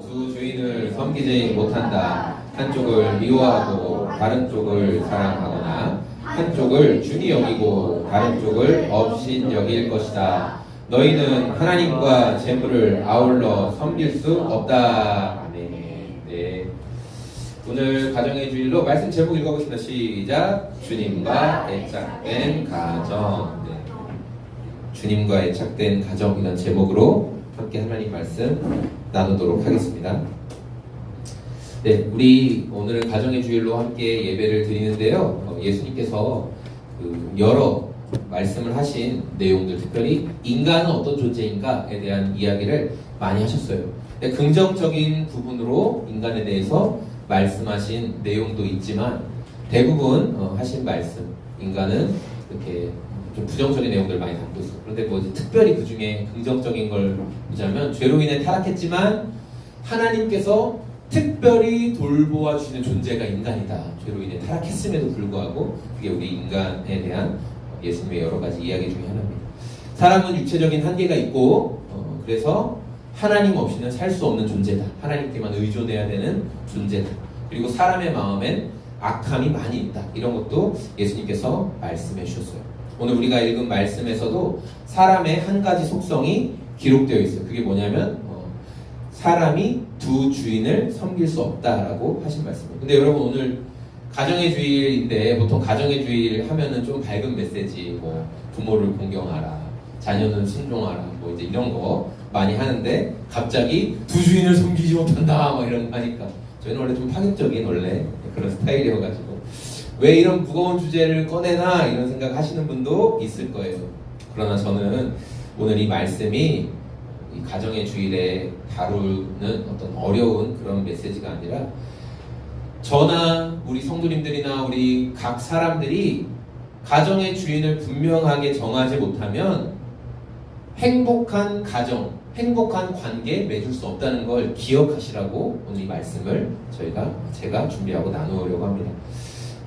두 주인을 섬기지 못한다. 한쪽을 미워하고 다른 쪽을 사랑하거나 한쪽을 중히 여기고 다른 쪽을 업신 여길 것이다. 너희는 하나님과 재물을 아울러 섬길 수 없다. 네. 오늘 가정의 주일로 말씀 제목 읽어보겠습니다. 시작. 주님과 애착된 가정. 네. 주님과 애착된 가정이라는 제목으로 함께 하나님 말씀 나누도록 하겠습니다. 네, 우리 오늘 가정의 주일로 함께 예배를 드리는데요. 예수님께서 여러 말씀을 하신 내용들, 특별히 인간은 어떤 존재인가에 대한 이야기를 많이 하셨어요. 긍정적인 부분으로 인간에 대해서 말씀하신 내용도 있지만 대부분 하신 말씀, 인간은 이렇게 좀 부정적인 내용들을 많이 담고 있어요. 그런데 뭐 특별히 그 중에 긍정적인 걸 보자면 죄로 인해 타락했지만 하나님께서 특별히 돌보아 주시는 존재가 인간이다. 죄로 인해 타락했음에도 불구하고 그게 우리 인간에 대한 예수님의 여러 가지 이야기 중에 하나입니다. 사람은 육체적인 한계가 있고 그래서 하나님 없이는 살 수 없는 존재다. 하나님께만 의존해야 되는 존재다. 그리고 사람의 마음엔 악함이 많이 있다. 이런 것도 예수님께서 말씀해 주셨어요. 오늘 우리가 읽은 말씀에서도 사람의 한 가지 속성이 기록되어 있어요. 그게 뭐냐면 사람이 두 주인을 섬길 수 없다라고 하신 말씀이에요. 근데 여러분 오늘 가정의 주일인데 보통 가정의 주일 하면은 좀 밝은 메시지, 뭐 부모를 공경하라, 자녀는 순종하라, 뭐 이제 이런 거 많이 하는데 갑자기 두 주인을 섬기지 못한다 막 이런 거 하니까 저희는 원래 좀 파격적인 원래 그런 스타일이어가지고 왜 이런 무거운 주제를 꺼내나 이런 생각 하시는 분도 있을 거예요. 그러나 저는 오늘 이 말씀이 이 가정의 주일에 다루는 어떤 어려운 그런 메시지가 아니라 저나 우리 성도님들이나 우리 각 사람들이 가정의 주인을 분명하게 정하지 못하면 행복한 가정, 행복한 관계 맺을 수 없다는 걸 기억하시라고 오늘 이 말씀을 제가 준비하고 나누려고 합니다.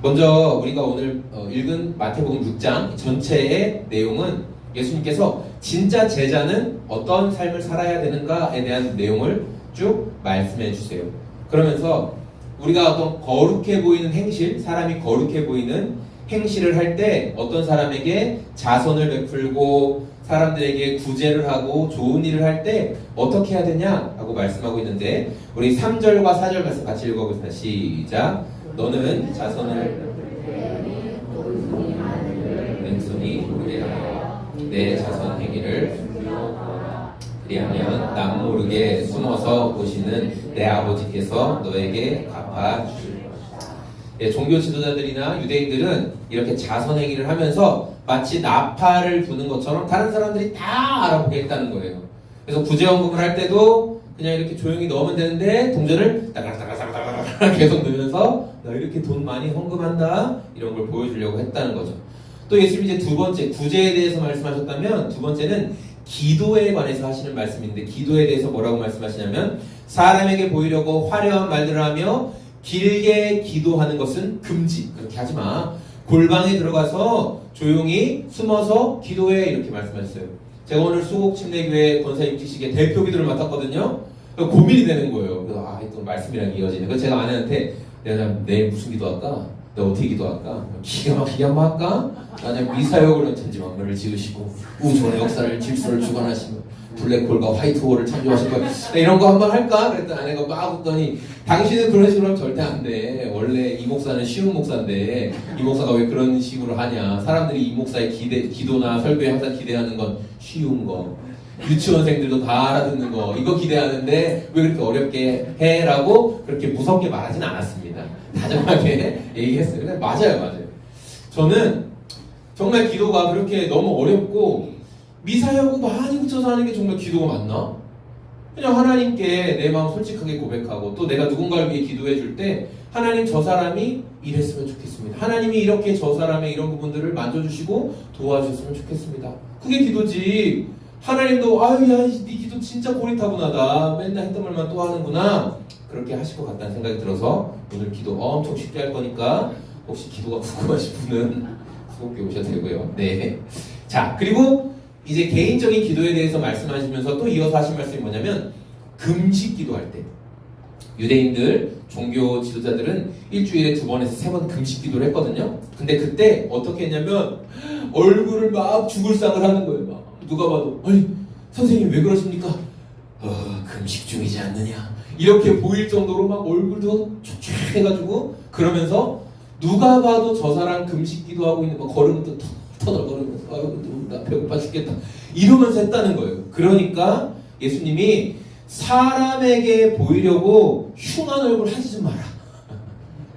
먼저 우리가 오늘 읽은 마태복음 6장 전체의 내용은 예수님께서 진짜 제자는 어떤 삶을 살아야 되는가에 대한 내용을 쭉 말씀해 주세요. 그러면서 우리가 어떤 거룩해 보이는 행실, 사람이 거룩해 보이는 행실을 할 때 어떤 사람에게 자선을 베풀고 사람들에게 구제를 하고 좋은 일을 할 때 어떻게 해야 되냐라고 말씀하고 있는데 우리 3절과 4절 말씀 같이 읽어보겠습니다. 시작. 너는 자선을 왼손이 무례하여 내 자선 행위를 그리하면 남 모르게 숨어서 보시는 내 아버지께서 너에게 갚아주실 것이다. 종교 지도자들이나 유대인들은 이렇게 자선 행위를 하면서 마치 나팔을 부는 것처럼 다른 사람들이 다 알아보게 했다는 거예요. 그래서 구제헌금을 할 때도 그냥 이렇게 조용히 넣으면 되는데 동전을 따가따가따가따가 계속 넣으면서 나 이렇게 돈 많이 헌금한다 이런 걸 보여주려고 했다는 거죠. 또 예수님이 이제 두 번째 구제에 대해서 말씀하셨다면 두 번째는 기도에 관해서 하시는 말씀인데 기도에 대해서 뭐라고 말씀하시냐면 사람에게 보이려고 화려한 말들을 하며 길게 기도하는 것은 금지. 그렇게 하지 마. 골방에 들어가서 조용히 숨어서 기도해 이렇게 말씀하셨어요. 제가 오늘 수곡침례교회 권사임직식의 대표 기도를 맡았거든요. 고민이 되는 거예요. 그래서 또 말씀이랑 이어지네. 그래서 제가 아내한테 내가 내일 무슨 기도할까? 내가 어떻게 기도할까? 기가 막히게 한번 할까? 아니면 미사역으로 천지만물을 지으시고 우주의 역사를 질서를 주관하시고 블랙홀과 화이트홀을 창조하시고 이런 거 한번 할까? 그랬더니 아내가 막 웃더니 당신은 그런 식으로 하면 절대 안 돼. 원래 이 목사는 쉬운 목사인데 이 목사가 왜 그런 식으로 하냐. 사람들이 이 목사의 기도나 설교에 항상 기대하는 건 쉬운 거. 유치원생들도 다 알아듣는 거 이거 기대하는데 왜 그렇게 어렵게 해? 라고 그렇게 무섭게 말하진 않았습니다. 다정하게 얘기했어요. 근데 맞아요. 저는 정말 기도가 그렇게 너무 어렵고 미사여고 많이 붙여서 하는 게 정말 기도가 맞나? 그냥 하나님께 내 마음 솔직하게 고백하고 또 내가 누군가를 위해 기도해 줄 때 하나님 저 사람이 이랬으면 좋겠습니다. 하나님이 이렇게 저 사람의 이런 부분들을 만져주시고 도와주셨으면 좋겠습니다. 그게 기도지. 하나님도 아유 야 네 기도 진짜 고리타분하다. 맨날 했던 말만 또 하는구나. 그렇게 하실 것 같다는 생각이 들어서 오늘 기도 엄청 쉽게 할 거니까 혹시 기도가 궁금하신 분은 수업에 오셔도 되고요. 네. 자 그리고 이제 개인적인 기도에 대해서 말씀하시면서 또 이어서 하신 말씀이 뭐냐면 금식 기도할 때 유대인들 종교 지도자들은 일주일에 2번에서 3번 금식 기도를 했거든요. 근데 그때 어떻게 했냐면 얼굴을 막 죽을상을 하는 거예요. 막 누가 봐도 아니 선생님 왜 그러십니까? 금식 중이지 않느냐 이렇게 보일 정도로 막 얼굴도 촉촉해가지고 그러면서 누가 봐도 저 사람 금식 기도하고 있는 거 걸음도 터덜거리면서 아유 나 배고파 죽겠다 이러면서 했다는 거예요. 그러니까 예수님이 사람에게 보이려고 흉한 얼굴 하지 좀 마라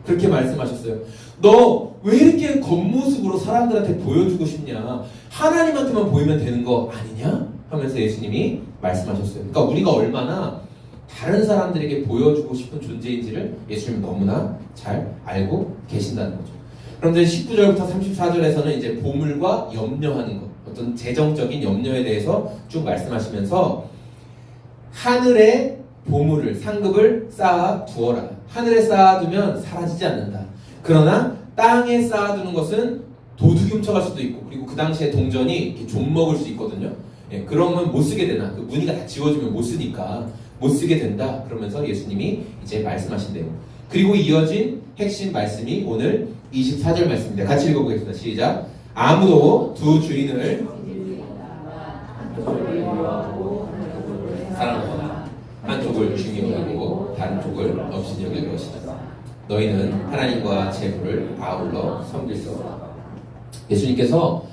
그렇게 말씀하셨어요. 너 왜 이렇게 겉모습으로 사람들한테 보여주고 싶냐? 하나님한테만 보이면 되는 거 아니냐? 하면서 예수님이 말씀하셨어요. 그러니까 우리가 얼마나 다른 사람들에게 보여주고 싶은 존재인지를 예수님은 너무나 잘 알고 계신다는 거죠. 그런데 19절부터 34절에서는 이제 보물과 염려하는 것, 어떤 재정적인 염려에 대해서 쭉 말씀하시면서 하늘에 보물을, 상급을 쌓아 두어라. 하늘에 쌓아두면 사라지지 않는다. 그러나 땅에 쌓아두는 것은 도둑이 훔쳐갈 수도 있고, 그리고 그 당시에 동전이 이렇게 좀 먹을 수 있거든요. 예, 그러면 못 쓰게 되나? 그 무늬가 다 지워지면 못 쓰니까 못 쓰게 된다. 그러면서 예수님이 이제 말씀하신대요. 그리고 이어진 핵심 말씀이 오늘 24절 말씀입니다. 같이 읽어보겠습니다. 시작. 아무도 두 주인을 사랑하거나 한쪽을 중히 여기고 다른 쪽을 없이 여길 것이다. 너희는 하나님과 재물을 아울러 섬길 수 없다. 예수님께서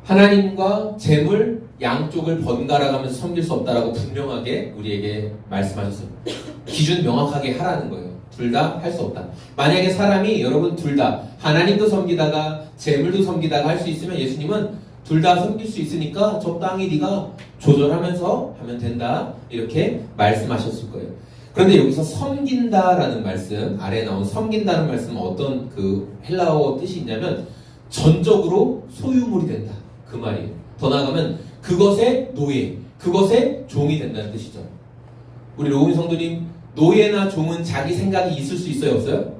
하나님과 재물 양쪽을 번갈아 가면서 섬길 수 없다라고 분명하게 우리에게 말씀하셨어요. 기준 명확하게 하라는 거예요. 둘 다 할 수 없다. 만약에 사람이 여러분 둘 다 하나님도 섬기다가 재물도 섬기다가 할 수 있으면 예수님은 둘 다 섬길 수 있으니까 적당히 네가 조절하면서 하면 된다 이렇게 말씀하셨을 거예요. 그런데 여기서 섬긴다라는 말씀, 아래에 나온 섬긴다는 말씀은 어떤 그 헬라어 뜻이 있냐면 전적으로 소유물이 된다 그 말이에요. 더 나아가면 그것의 노예, 그것의 종이 된다는 뜻이죠. 우리 로우민 성도님, 노예나 종은 자기 생각이 있을 수 있어요, 없어요?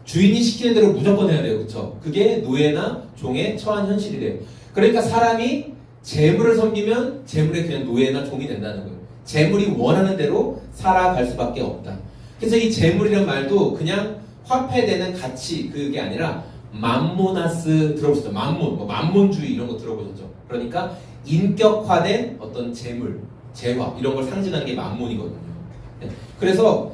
주인이 시키는 대로 무조건 해야 돼요, 그렇죠? 그게 노예나 종의 처한 현실이래요. 그러니까 사람이 재물을 섬기면 재물의 그냥 노예나 종이 된다는 거예요. 재물이 원하는 대로 살아갈 수밖에 없다. 그래서 이 재물이란 말도 그냥 화폐되는 가치 그게 아니라 맘모나스 들어보셨죠? 만몬주의 이런 거 들어보셨죠? 그러니까 인격화된 어떤 재물, 재화 이런 걸 상징하는 게 만몬이거든요. 그래서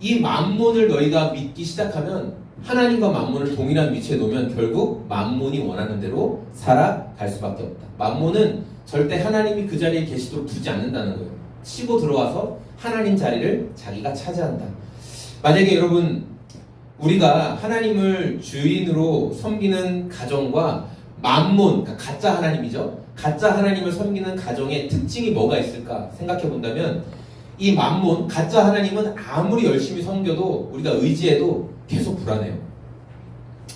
이 만몬을 너희가 믿기 시작하면 하나님과 만몬을 동일한 위치에 놓으면 결국 만몬이 원하는 대로 살아갈 수밖에 없다. 만몬은 절대 하나님이 그 자리에 계시도록 두지 않는다는 거예요. 치고 들어와서 하나님 자리를 자기가 차지한다. 만약에 여러분 우리가 하나님을 주인으로 섬기는 가정과 만몬, 그러니까 가짜 하나님이죠. 가짜 하나님을 섬기는 가정의 특징이 뭐가 있을까 생각해 본다면 이 만몬, 가짜 하나님은 아무리 열심히 섬겨도 우리가 의지해도 계속 불안해요.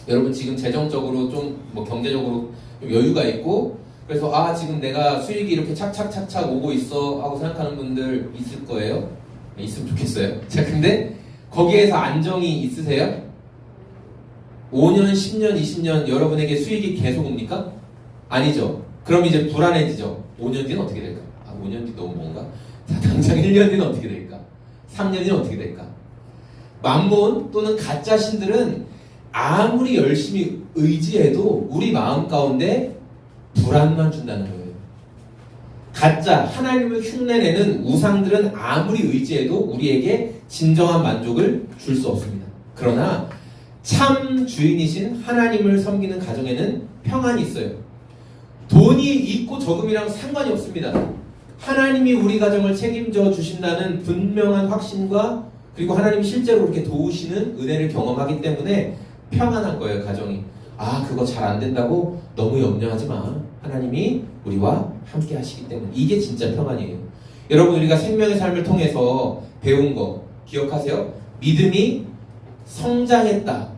여러분 지금 재정적으로 좀 뭐 경제적으로 좀 여유가 있고 그래서 지금 내가 수익이 이렇게 착착착착 오고 있어 하고 생각하는 분들 있을 거예요. 있으면 좋겠어요. 자, 근데 거기에서 안정이 있으세요? 5년, 10년, 20년 여러분에게 수익이 계속 옵니까? 아니죠. 그럼 이제 불안해지죠. 5년 뒤는 어떻게 될까? 5년 뒤 너무 뭔가? 자, 당장 1년 뒤는 어떻게 될까? 3년 뒤는 어떻게 될까? 만몬 또는 가짜 신들은 아무리 열심히 의지해도 우리 마음 가운데 불안만 준다는 거예요. 가짜 하나님을 흉내내는 우상들은 아무리 의지해도 우리에게 진정한 만족을 줄 수 없습니다. 그러나 참 주인이신 하나님을 섬기는 가정에는 평안이 있어요. 돈이 있고 적음이랑 상관이 없습니다. 하나님이 우리 가정을 책임져 주신다는 분명한 확신과 그리고 하나님이 실제로 그렇게 도우시는 은혜를 경험하기 때문에 평안한 거예요, 가정이. 그거 잘 안 된다고 너무 염려하지 마. 하나님이 우리와 함께 하시기 때문에 이게 진짜 평안이에요. 여러분 우리가 생명의 삶을 통해서 배운 거 기억하세요? 믿음이 성장했다.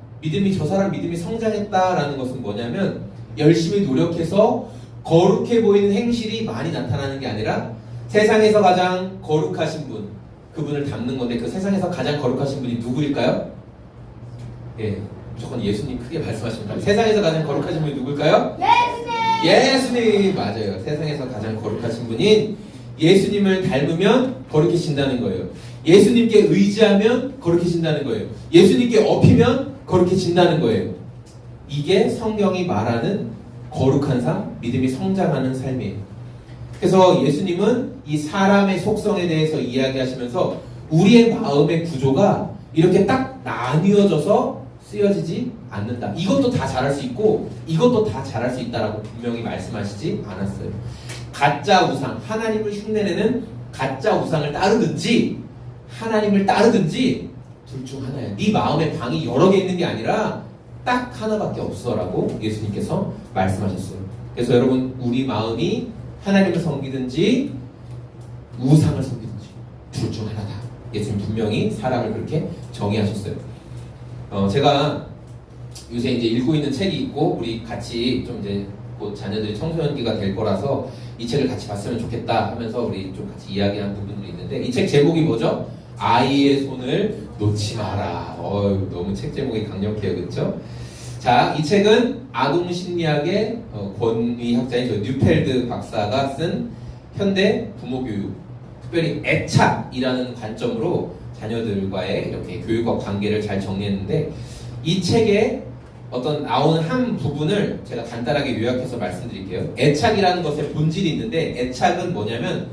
저 사람 믿음이 성장했다라는 것은 뭐냐면 열심히 노력해서 거룩해 보이는 행실이 많이 나타나는 게 아니라 세상에서 가장 거룩하신 분, 그분을 닮는 건데 그 세상에서 가장 거룩하신 분이 누구일까요? 예, 무조건 예수님 크게 말씀하십니다. 세상에서 가장 거룩하신 분이 누굴까요? 예수님! 맞아요. 세상에서 가장 거룩하신 분인 예수님을 닮으면 거룩해진다는 거예요. 예수님께 의지하면 거룩해진다는 거예요. 예수님께 엎이면 거룩해진다는 거예요. 이게 성경이 말하는 거룩한 삶, 믿음이 성장하는 삶이에요. 그래서 예수님은 이 사람의 속성에 대해서 이야기하시면서 우리의 마음의 구조가 이렇게 딱 나뉘어져서 쓰여지지 않는다. 이것도 다 잘할 수 있고 이것도 다 잘할 수 있다라고 분명히 말씀하시지 않았어요. 가짜 우상, 하나님을 흉내내는 가짜 우상을 따르든지 하나님을 따르든지 둘 중 하나야. 네 마음에 방이 여러 개 있는 게 아니라 딱 하나밖에 없어라고 예수님께서 말씀하셨어요. 그래서 여러분, 우리 마음이 하나님을 섬기든지 우상을 섬기든지 둘 중 하나다. 예수님 분명히 사람을 그렇게 정의하셨어요. 제가 요새 이제 읽고 있는 책이 있고 우리 같이 좀 이제 곧 자녀들이 청소년기가 될 거라서 이 책을 같이 봤으면 좋겠다 하면서 우리 좀 같이 이야기한 부분들이 있는데, 이 책 제목이 뭐죠? 아이의 손을 놓지 마라. 너무 책 제목이 강력해요, 그렇죠? 자, 이 책은 아동 심리학의 권위학자인 저 뉴펠드 박사가 쓴 현대 부모 교육, 특별히 애착이라는 관점으로 자녀들과의 이렇게 교육과 관계를 잘 정리했는데, 이 책에 어떤 나오는 한 부분을 제가 간단하게 요약해서 말씀드릴게요. 애착이라는 것의 본질이 있는데, 애착은 뭐냐면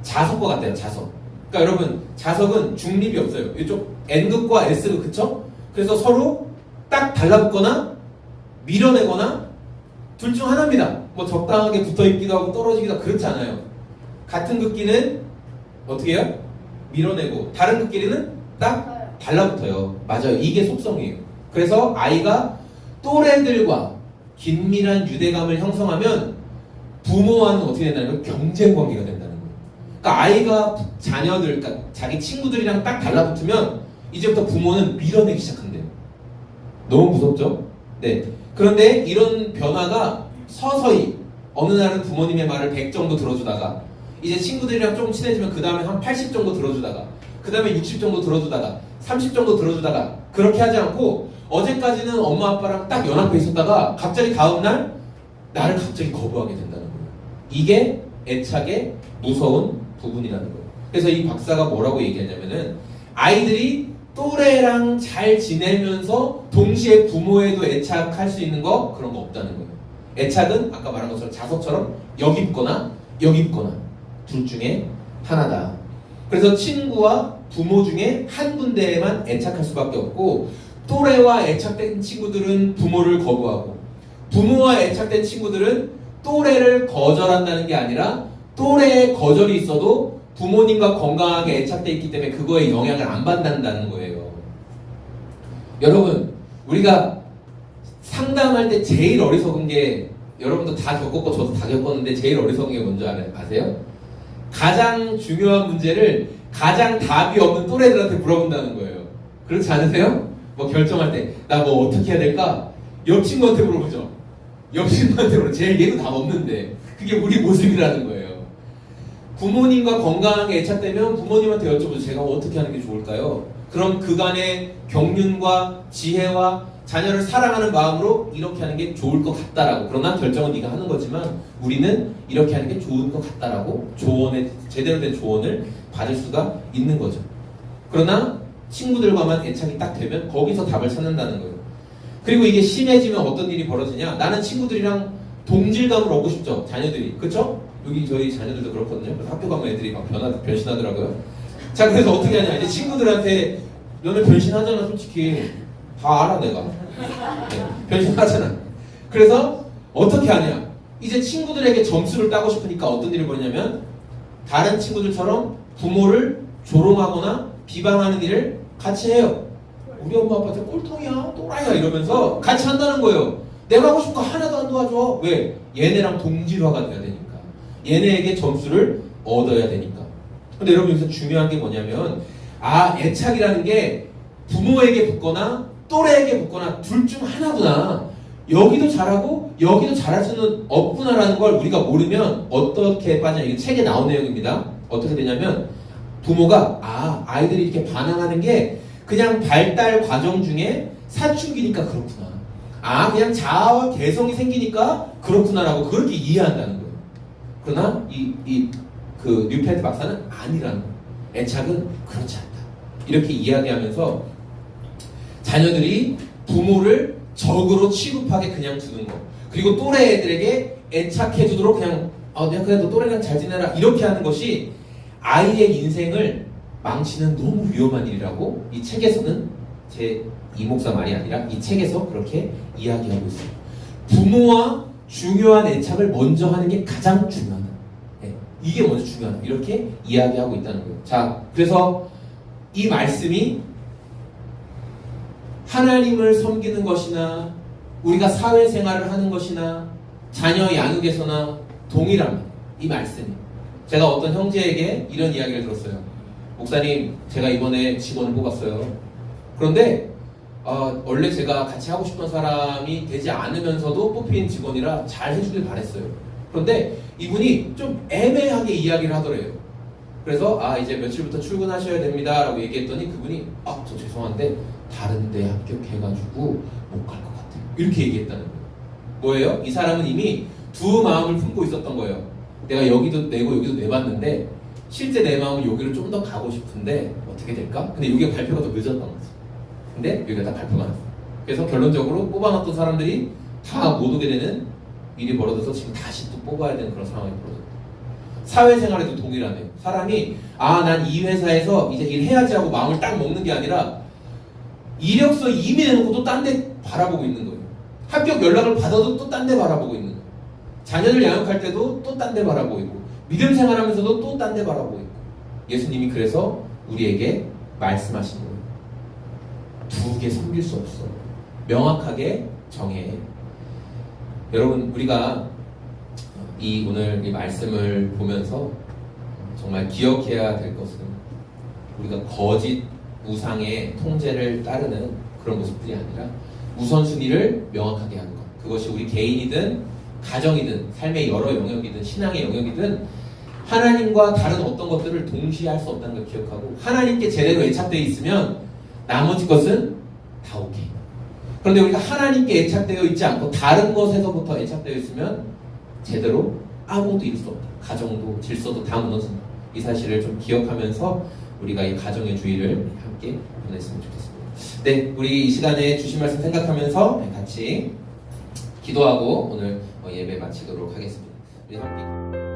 자석과 같아요. 자석. 그러니까 여러분, 자석은 중립이 없어요. 이쪽 N극과 S극, 그쵸? 그래서 서로 딱 달라붙거나 밀어내거나 둘 중 하나입니다. 뭐 적당하게 붙어있기도 하고 떨어지기도 하고 그렇지 않아요. 같은 극끼는 어떻게 해요? 밀어내고, 다른 극끼리는 딱 달라붙어요. 맞아요. 이게 속성이에요. 그래서 아이가 또래들과 긴밀한 유대감을 형성하면 부모와는 어떻게 된다는 거예요? 경쟁 관계가 된다는 거예요. 그러니까 아이가 자녀들, 그러니까 자기 친구들이랑 딱 달라붙으면 이제부터 부모는 밀어내기 시작한대요. 너무 무섭죠? 네. 그런데 이런 변화가 서서히 어느 날은 부모님의 말을 100 정도 들어주다가 이제 친구들이랑 조금 친해지면 그 다음에 한 80 정도 들어주다가 그 다음에 60 정도 들어주다가 30 정도 들어주다가 그렇게 하지 않고 어제까지는 엄마 아빠랑 딱 연합해 있었다가 갑자기 다음날 나를 갑자기 거부하게 된다는 거예요. 이게 애착의 무서운 부분이라는 거예요. 그래서 이 박사가 뭐라고 얘기하냐면은 아이들이 또래랑 잘 지내면서 동시에 부모에도 애착할 수 있는 거, 그런 거 없다는 거예요. 애착은 아까 말한 것처럼 자석처럼 여기 붙거나 여기 붙거나 둘 중에 하나다. 그래서 친구와 부모 중에 한 군데에만 애착할 수밖에 없고, 또래와 애착된 친구들은 부모를 거부하고 부모와 애착된 친구들은 또래를 거절한다는 게 아니라 또래에 거절이 있어도 부모님과 건강하게 애착돼 있기 때문에 그거에 영향을 안 받는다는 거예요. 여러분, 우리가 상담할 때 제일 어리석은 게, 여러분도 다 겪었고 저도 다 겪었는데 제일 어리석은 게 뭔지 아세요? 가장 중요한 문제를 가장 답이 없는 또래들한테 물어본다는 거예요. 그렇지 않으세요? 뭐 결정할 때 나 뭐 어떻게 해야 될까? 옆 친구한테 물어보죠. 옆 친구한테 물어보죠. 제일 얘도 답 없는데 그게 우리 모습이라는 거예요. 부모님과 건강하게 애착되면 부모님한테 여쭤보죠. 제가 어떻게 하는 게 좋을까요? 그럼 그간의 경륜과 지혜와 자녀를 사랑하는 마음으로 이렇게 하는 게 좋을 것 같다라고. 그러나 결정은 네가 하는 거지만 우리는 이렇게 하는 게 좋은 것 같다라고 제대로 된 조언을 받을 수가 있는 거죠. 그러나 친구들과만 애착이 딱 되면 거기서 답을 찾는다는 거예요. 그리고 이게 심해지면 어떤 일이 벌어지냐? 나는 친구들이랑 동질감을 얻고 싶죠. 자녀들이. 그쵸? 여기 저희 자녀들도 그렇거든요. 그래서 학교 가면 애들이 막 변신하더라고요. 자, 그래서 어떻게 하냐? 이제 친구들한테 너네 변신하잖아, 솔직히. 다 알아, 내가. 네, 변신하잖아. 그래서 어떻게 하냐? 이제 친구들에게 점수를 따고 싶으니까 어떤 일이 벌이냐면 다른 친구들처럼 부모를 조롱하거나 비방하는 일을 같이 해요. 우리 엄마 아빠한테 꼴통이야, 또라이야 이러면서 같이 한다는 거예요. 내가 하고 싶은 거 하나도 안 도와줘. 왜? 얘네랑 동질화가 돼야 되니까. 얘네에게 점수를 얻어야 되니까. 근데 여러분, 여기서 중요한 게 뭐냐면 애착이라는 게 부모에게 붙거나 또래에게 붙거나 둘 중 하나구나. 여기도 잘하고 여기도 잘할 수는 없구나라는 걸 우리가 모르면 어떻게 빠지냐. 이게 책에 나온 내용입니다. 어떻게 되냐면 부모가 아이들이 이렇게 반항하는 게 그냥 발달 과정 중에 사춘기니까 그렇구나. 그냥 자아와 개성이 생기니까 그렇구나라고 그렇게 이해한다는 거예요. 그러나 그 뉴펜트 박사는 아니라는 거예요. 애착은 그렇지 않다. 이렇게 이야기하면서 자녀들이 부모를 적으로 취급하게 그냥 두는 거. 그리고 또래 애들에게 애착해 주도록 그냥 내가 그래도 또래랑 잘 지내라 이렇게 하는 것이 아이의 인생을 망치는 너무 위험한 일이라고 이 책에서는 제 이목사 말이 아니라 이 책에서 그렇게 이야기하고 있어요. 부모와 중요한 애착을 먼저 하는 게 가장 중요하다. 네, 이게 먼저 중요하다. 이렇게 이야기하고 있다는 거예요. 자, 그래서 이 말씀이 하나님을 섬기는 것이나 우리가 사회생활을 하는 것이나 자녀 양육에서나 동일합니다. 이 말씀이. 제가 어떤 형제에게 이런 이야기를 들었어요. 목사님, 제가 이번에 직원을 뽑았어요. 그런데 원래 제가 같이 하고 싶던 사람이 되지 않으면서도 뽑힌 직원이라 잘 해주길 바랬어요. 그런데 이분이 좀 애매하게 이야기를 하더래요. 그래서 이제 며칠부터 출근하셔야 됩니다 라고 얘기했더니 그분이 저 죄송한데 다른 데 합격해가지고 못 갈 것 같아요. 이렇게 얘기했다는 거예요. 뭐예요? 이 사람은 이미 두 마음을 품고 있었던 거예요. 내가 여기도 내고 여기도 내봤는데 실제 내 마음은 여기를 좀 더 가고 싶은데 어떻게 될까? 근데 여기가 발표가 더 늦었던 거지. 근데 여기가 다 발표가 났어. 그래서 결론적으로 뽑아놨던 사람들이 다 못 오게 되는 일이 벌어져서 지금 다시 또 뽑아야 되는 그런 상황이 벌어졌다. 사회생활에도 동일하네요. 사람이 난 이 회사에서 이제 일해야지 하고 마음을 딱 먹는 게 아니라 이력서 이미 내놓고 또 딴 데 바라보고 있는 거예요. 합격 연락을 받아도 또 딴 데 바라보고 있는 거예요. 자녀를 양육할 때도 또 딴 데 바라보고 있고 믿음 생활하면서도 또 딴 데 바라보고 있고 예수님이 그래서 우리에게 말씀하신 거예요. 두 개 섬길 수 없어. 명확하게 정해. 여러분, 우리가 오늘 이 말씀을 보면서 정말 기억해야 될 것은 우리가 거짓 우상의 통제를 따르는 그런 모습들이 아니라 우선순위를 명확하게 하는 것. 그것이 우리 개인이든 가정이든 삶의 여러 영역이든 신앙의 영역이든 하나님과 다른 어떤 것들을 동시에 할 수 없다는 걸 기억하고 하나님께 제대로 애착되어 있으면 나머지 것은 다 오케이. 그런데 우리가 하나님께 애착되어 있지 않고 다른 것에서부터 애착되어 있으면 제대로 아무것도 이룰 수 없다. 가정도 질서도 다 무너진다. 이 사실을 좀 기억하면서 우리가 이 가정의 주의를 함께 보냈으면 좋겠습니다. 네, 우리 이 시간에 주신 말씀 생각하면서 같이 기도하고 오늘 예배 마치도록 하겠습니다. 우리 함께